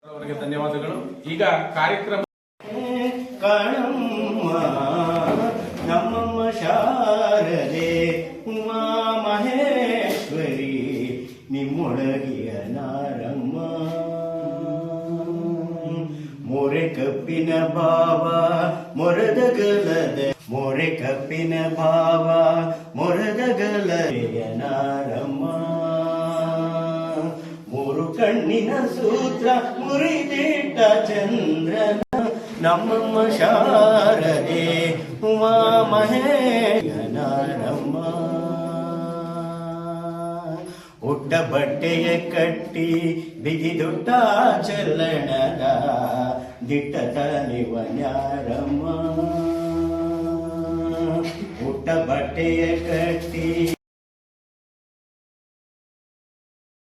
ಅವರಿಗೆ ಧನ್ಯವಾದಗಳು. ಈಗ ಕಾರ್ಯಕ್ರಮ ಕಣಮ್ಮ ನಮ್ಮಮ್ಮ ಶಾರದೆ ಉಮಾ ಮಹೇಶ್ವರಿ ನಿಮ್ಮೊಳಗಿಯ ನಾರಮ್ಮ ಮೊರೆ ಕಪ್ಪಿನ ಭಾವ ಮೊರದಗಲದ ಮೊರೆ ಕಪ್ಪಿನ ಭಾವ ಮೊರದಗಲಯ ನಾರಮ್ಮ ಮೂರು ಕಣ್ಣಿನ ಸೂತ್ರ ಮುರಿದಿಟ್ಟ ಚಂದ್ರನ ನಮ್ಮಮ್ಮ ಶಾರದೆ ಉಮಾ ಮಹೇಶನಾರಮ್ಮ ಉಟ್ಟ ಬಟ್ಟೆಯ ಕಟ್ಟಿ ಬಿಗಿದುಟ್ಟ ಚಲ್ಲಣದ ದಿಟ್ಟ ತನಿವನ್ಯಾರಮ್ಮ ಉಟ್ಟ ಬಟ್ಟೆಯ ಕಟ್ಟಿ